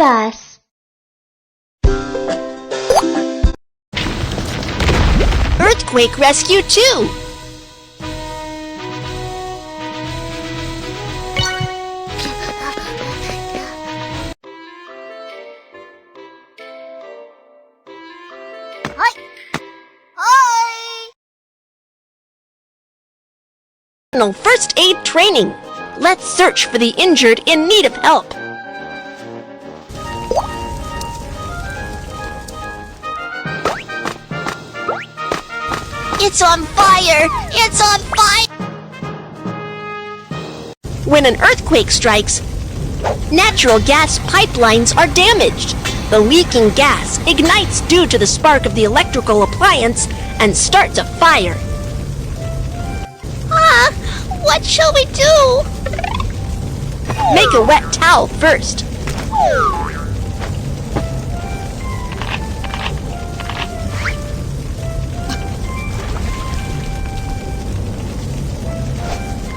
bus. Earthquake Rescue 2! First aid training. Let's search for the injured in need of help. It's on fire! It's on fire! When an earthquake strikes, natural gas pipelines are damaged. The leaking gas ignites due to the spark of the electrical appliance and starts a fire. What shall we do? Make a wet towel first.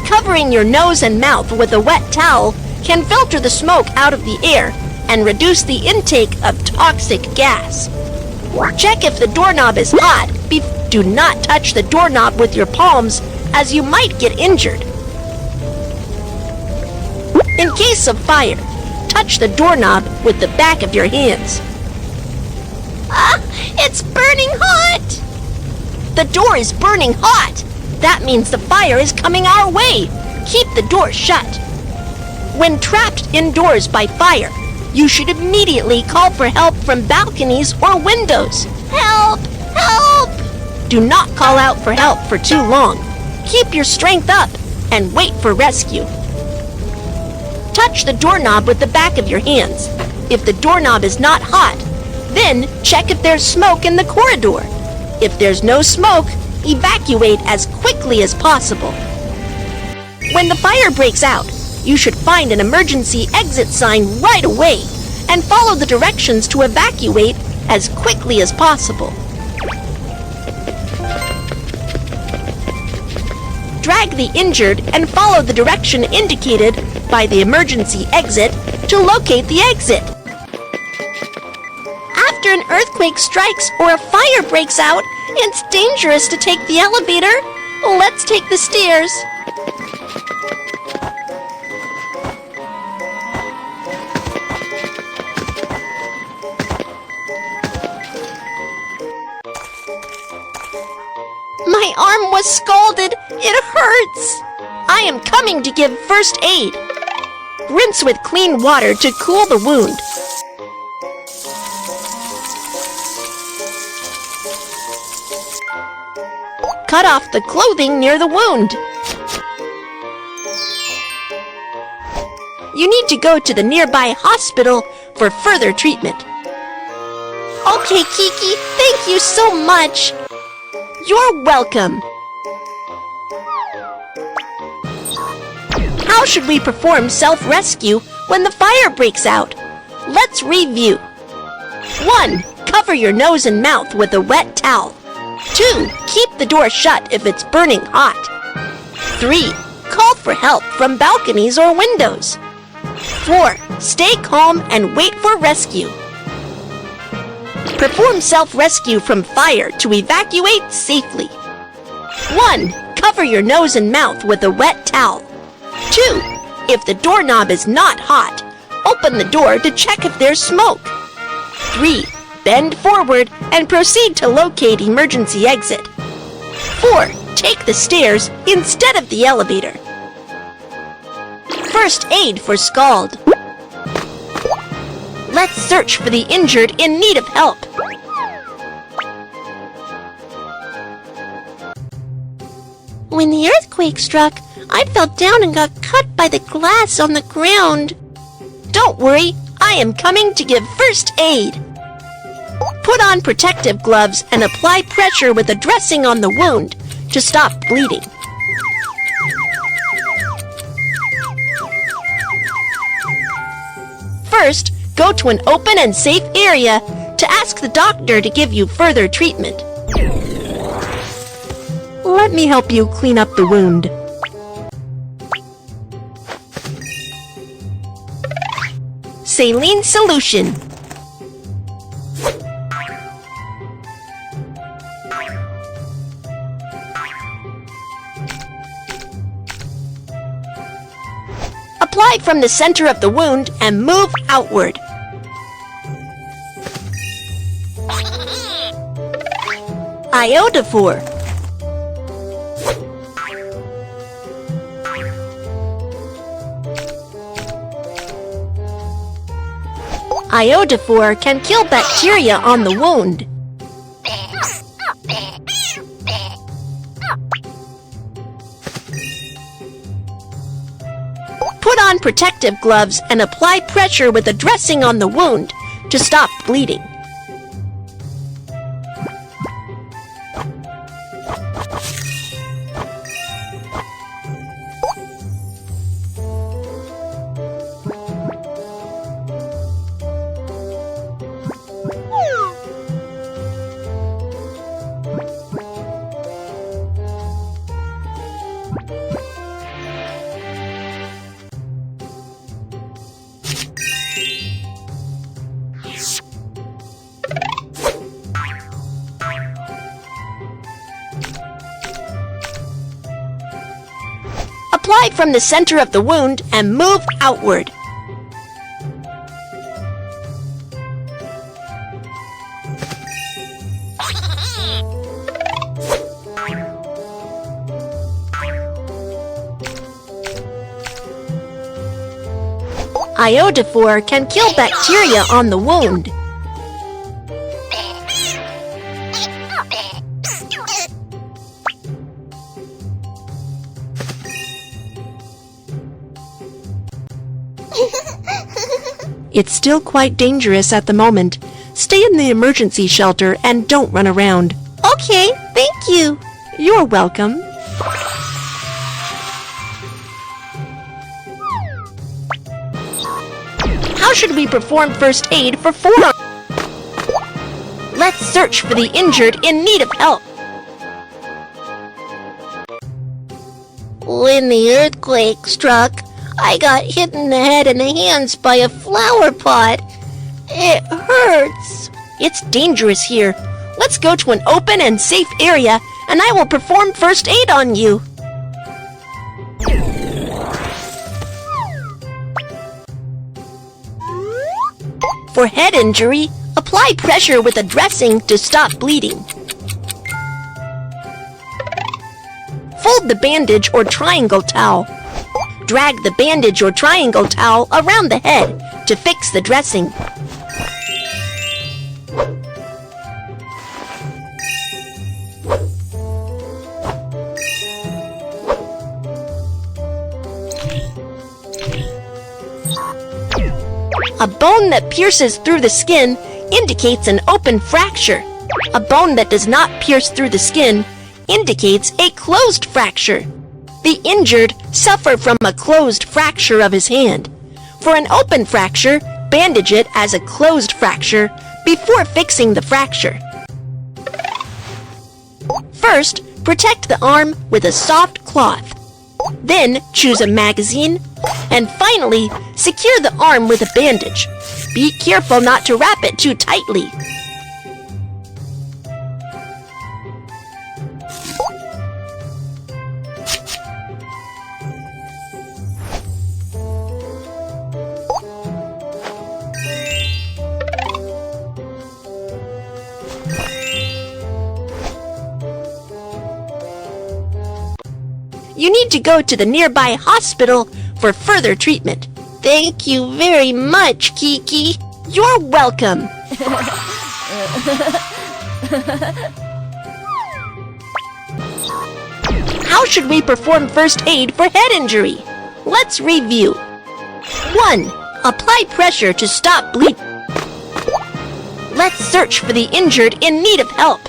Covering your nose and mouth with a wet towel can filter the smoke out of the air and reduce the intake of toxic gas. Check if the doorknob is hot. Do not touch the doorknob with your palms, as you might get injured. In case of fire, touch the doorknob with the back of your hands. It's burning hot! The door is burning hot. That means the fire is coming our way. Keep the door shut. When trapped indoors by fire, you should immediately call for help from balconies or windows. Help! Help! Do not call out for help for too long. Keep your strength up and wait for rescue. Touch the doorknob with the back of your hands. If the doorknob is not hot, then check if there's smoke in the corridor. If there's no smoke, evacuate as quickly as possible. When the fire breaks out, you should find an emergency exit sign right away and follow the directions to evacuate as quickly as possible. Drag the injured and follow the direction indicated by the emergency exit to locate the exit. After an earthquake strikes or a fire breaks out, it's dangerous to take the elevator. Let's take the stairs. My arm was scalded. It hurts. I am coming to give first aid. Rinse with clean water to cool the wound. Cut off the clothing near the wound. You need to go to the nearby hospital for further treatment. Okay, Kiki, thank you so much. You're welcome. How should we perform self-rescue when the fire breaks out? Let's review. 1. Cover your nose and mouth with a wet towel. 2. Keep the door shut if it's burning hot. 3. Call for help from balconies or windows. 4. Stay calm and wait for rescue. Perform self-rescue from fire to evacuate safely. 1. Cover your nose and mouth with a wet towel. 2. If the doorknob is not hot, open the door to check if there's smoke. 3. Bend forward and proceed to locate emergency exit. 4. Take the stairs instead of the elevator. First aid for scald. Let's search for the injured in need of help. When the earthquake struck, I fell down and got cut by the glass on the ground. Don't worry, I am coming to give first aid. Put on protective gloves and apply pressure with a dressing on the wound to stop bleeding. First, go to an open and safe area to ask the doctor to give you further treatment. Let me help you clean up the wound. saline solution. Apply from the center of the wound and move outward. Iodophore. Iodophore can kill bacteria on the wound. Put on protective gloves and apply pressure with a dressing on the wound to stop bleeding. Apply from the center of the wound and move outward. Iodophore can kill bacteria on the wound. It's still quite dangerous at the moment. Stay in the emergency shelter and don't run around. Okay, thank you. You're welcome. How should we perform first aid for forearm? Let's search for the injured in need of help. When the earthquake struck, I got hit in the head and the hands by a flower pot. It hurts. It's dangerous here. Let's go to an open and safe area, and I will perform first aid on you. For head injury, apply pressure with a dressing to stop bleeding. Fold the bandage or triangle towel. Drag the bandage or triangle towel around the head to fix the dressing. A bone that pierces through the skin indicates an open fracture. A bone that does not pierce through the skin indicates a closed fracture. The injured suffered from a closed fracture of his hand. For an open fracture, bandage it as a closed fracture before fixing the fracture. First, protect the arm with a soft cloth. Then, choose a magazine. And finally, secure the arm with a bandage. Be careful not to wrap it too tightly. You need to go to the nearby hospital for further treatment. Thank you very much, Kiki. You're welcome. How should we perform first aid for head injury? Let's review. 1. Apply pressure to stop bleeding. Let's search for the injured in need of help.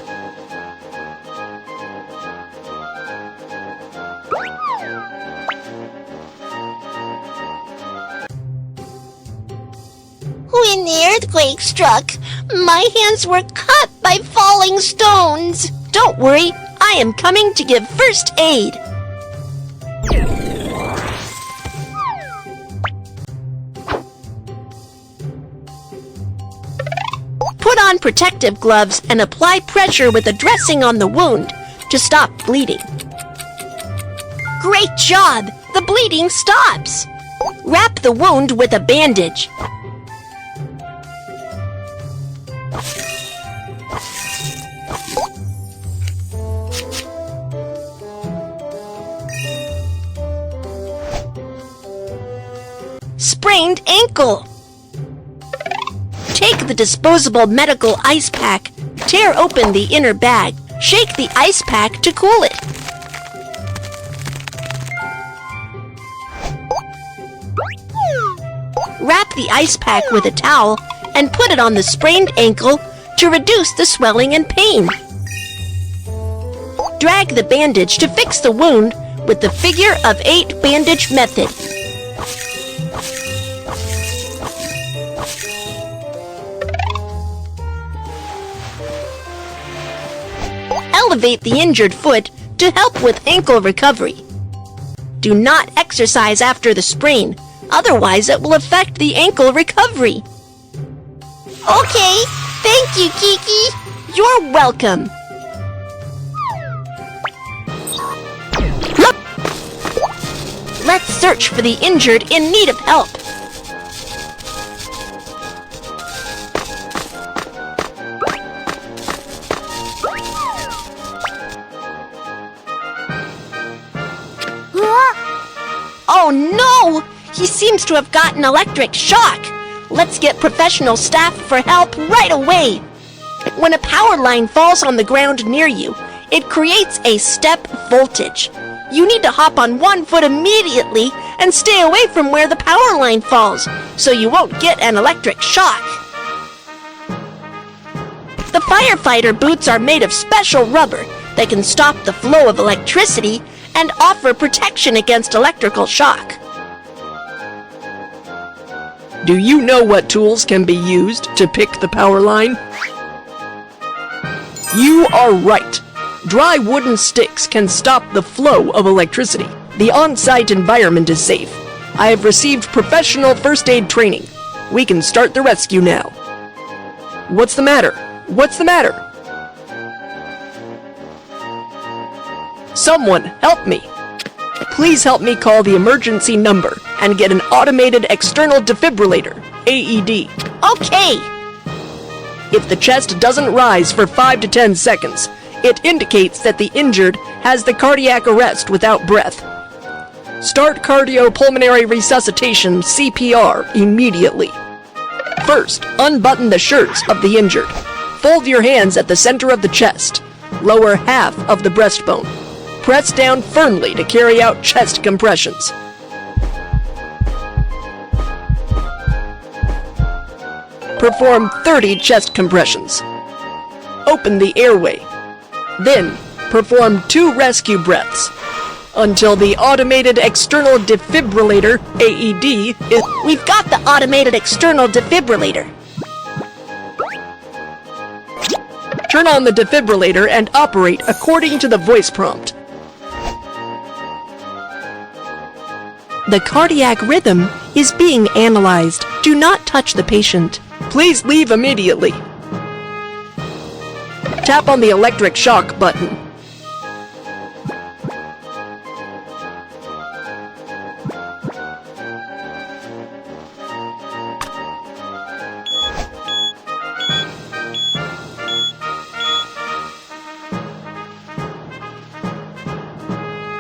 When the earthquake struck, my hands were cut by falling stones. Don't worry, I am coming to give first aid. on protective gloves and apply pressure with a dressing on the wound to stop bleeding. Great job! The bleeding stops! Wrap the wound with a bandage. Sprained ankle. Take the disposable medical ice pack, tear open the inner bag, shake the ice pack to cool it. Wrap the ice pack with a towel and put it on the sprained ankle to reduce the swelling and pain. Drag the bandage to fix the wound with the figure of 8 bandage method. Elevate the injured foot to help with ankle recovery. Do not exercise after the sprain, otherwise it will affect the ankle recovery. Okay, thank you, Kiki. You're welcome. Let's search for the injured in need of help. Oh no! He seems to have gotten electric shock. Let's get professional staff for help right away. When a power line falls on the ground near you, it creates a step voltage. You need to hop on one foot immediately and stay away from where the power line falls, so you won't get an electric shock. The firefighter boots are made of special rubber that can stop the flow of electricity and offer protection against electrical shock. Do you know what tools can be used to pick the power line? You are right. Dry wooden sticks can stop the flow of electricity. The on-site environment is safe. I have received professional first aid training. We can start the rescue now. What's the matter? What's the matter? Someone help me! Please help me call the emergency number and get an automated external defibrillator, AED. Okay! If the chest doesn't rise for 5 to 10 seconds, it indicates that the injured has the cardiac arrest without breath. Start cardiopulmonary resuscitation, CPR, immediately. First, unbutton the shirts of the injured. Fold your hands at the center of the chest. Lower half of the breastbone. Press down firmly to carry out chest compressions. Perform 30 chest compressions. Open the airway. Then, perform 2 rescue breaths until the automated external defibrillator, AED, is... We've got the automated external defibrillator. Turn on the defibrillator and operate according to the voice prompt. The cardiac rhythm is being analyzed. Do not touch the patient. Please leave immediately. Tap on the electric shock button.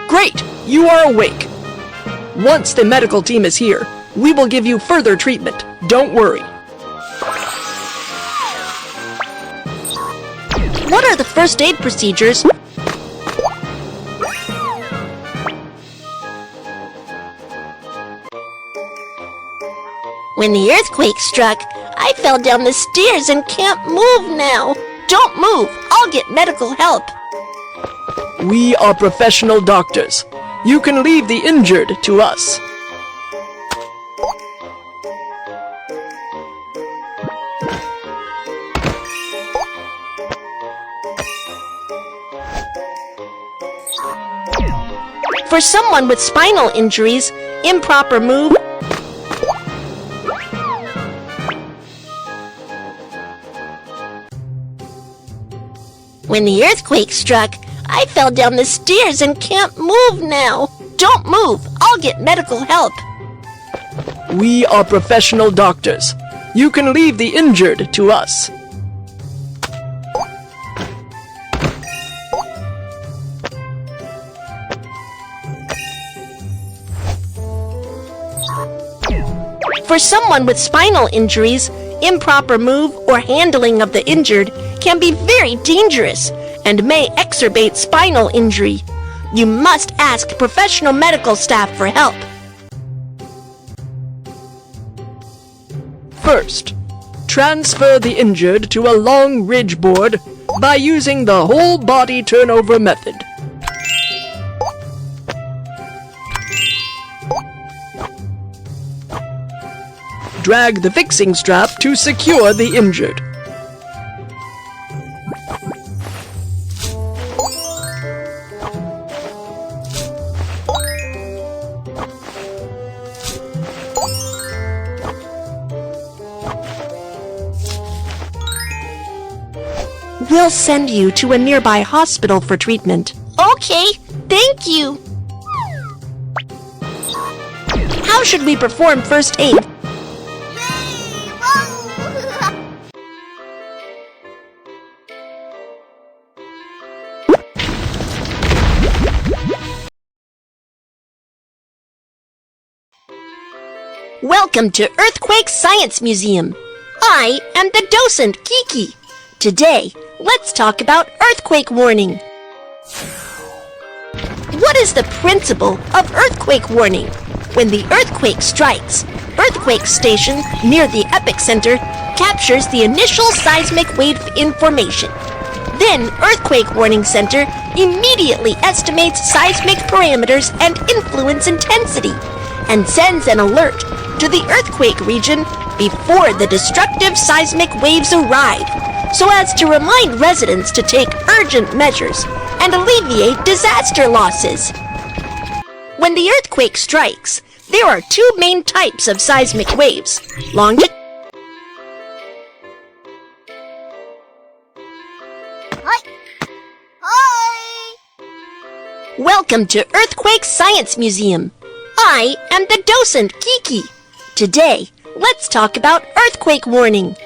Great! You are awake. Once the medical team is here, we will give you further treatment. Don't worry. What are the first aid procedures? When the earthquake struck, I fell down the stairs and can't move now. Don't move. I'll get medical help. We are professional doctors. You can leave the injured to us. For someone with spinal injuries, improper move When the earthquake struck, I fell down the stairs and can't move now. Don't move. I'll get medical help. We are professional doctors. You can leave the injured to us. For someone with spinal injuries, improper move or handling of the injured can be very dangerous and may exacerbate spinal injury. You must ask professional medical staff for help. First, transfer the injured to a long ridge board by using the whole body turnover method. Drag the fixing strap to secure the injured. We'll send you to a nearby hospital for treatment. Okay, thank you. How should we perform first aid? Welcome to Earthquake Science Museum. I am the docent, Kiki. Today, let's talk about earthquake warning. What is the principle of earthquake warning? When the earthquake strikes, earthquake station near the epicenter captures the initial seismic wave information. Then earthquake warning center immediately estimates seismic parameters and influence intensity and sends an alert to the earthquake region before the destructive seismic waves arrive, so as to remind residents to take urgent measures and alleviate disaster losses. When the earthquake strikes, there are two main types of seismic waves: Welcome to Earthquake Science Museum. I am the docent, Kiki. Today, let's talk about earthquake warning.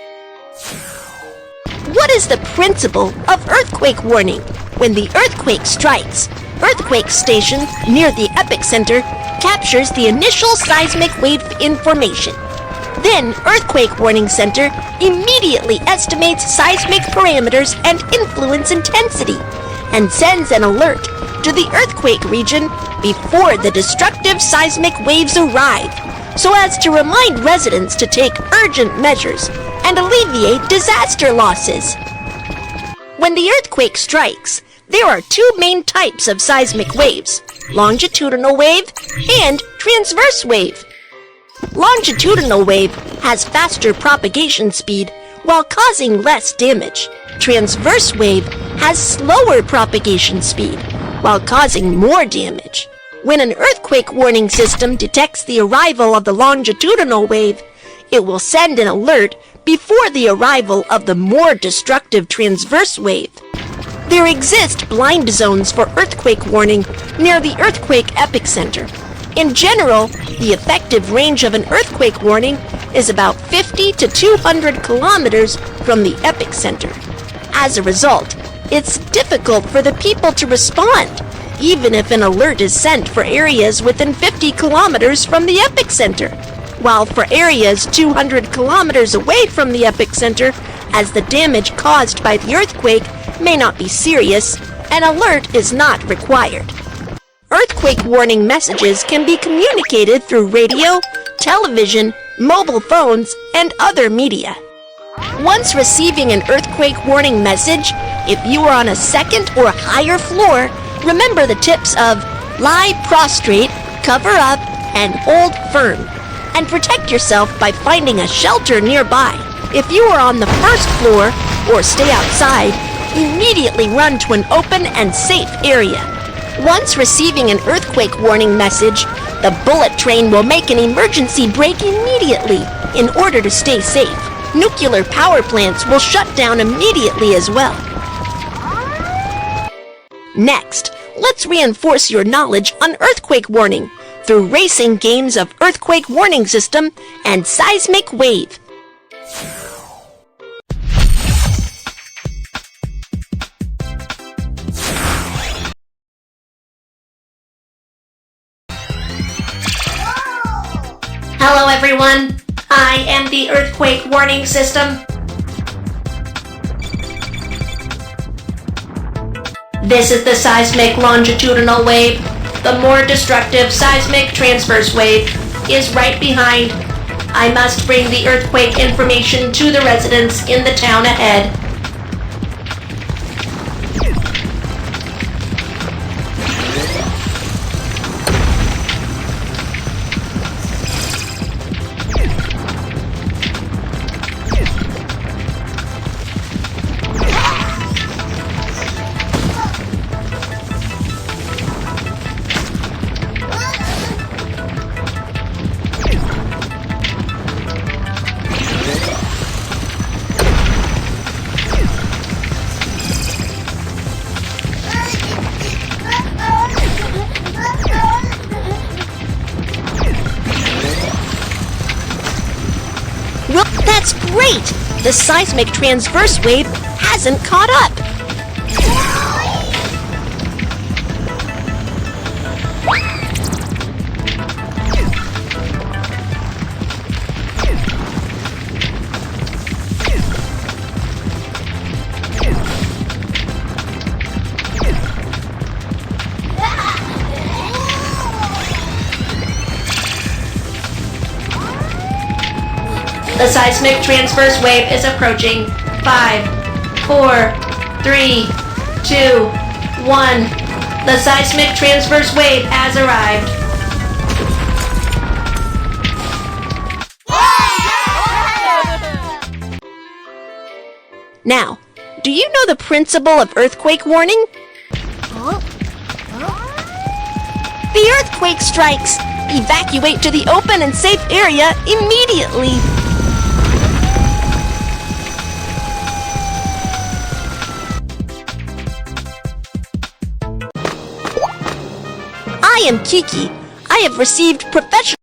What is the principle of earthquake warning? When the earthquake strikes, earthquake station near the epicenter captures the initial seismic wave information. Then earthquake warning center immediately estimates seismic parameters and influence intensity and sends an alert to the earthquake region before the destructive seismic waves arrive, so as to remind residents to take urgent measures and alleviate disaster losses. When the earthquake strikes, there are two main types of seismic waves: longitudinal wave and transverse wave. Longitudinal wave has faster propagation speed while causing less damage. Transverse wave has slower propagation speed while causing more damage. When an earthquake warning system detects the arrival of the longitudinal wave, it will send an alert before the arrival of the more destructive transverse wave. There exist blind zones for earthquake warning near the earthquake epicenter. In general, the effective range of an earthquake warning is about 50 to 200 kilometers from the epicenter. As a result, it's difficult for the people to respond, even if an alert is sent for areas within 50 kilometers from the epicenter. While for areas 200 kilometers away from the epicenter, as the damage caused by the earthquake may not be serious, an alert is not required. Earthquake warning messages can be communicated through radio, television, mobile phones, and other media. Once receiving an earthquake warning message, if you are on a second or higher floor, remember the tips of lie prostrate, cover up, and hold firm, and protect yourself by finding a shelter nearby. If you are on the first floor or stay outside, immediately run to an open and safe area. Once receiving an earthquake warning message, the bullet train will make an emergency brake immediately in order to stay safe. Nuclear power plants will shut down immediately as well. Next, let's reinforce your knowledge on earthquake warning through racing games of earthquake warning system and seismic wave. Hello, everyone. I am the earthquake warning system. This is the seismic longitudinal wave. The more destructive seismic transverse wave is right behind. I must bring the earthquake information to the residents in the town ahead. Well, that's great! The seismic transverse wave hasn't caught up. The seismic transverse wave is approaching. 5, 4, 3, 2, 1. The seismic transverse wave has arrived. Now, do you know the principle of earthquake warning? The earthquake strikes! Evacuate to the open and safe area immediately! I am Kiki. I have received professional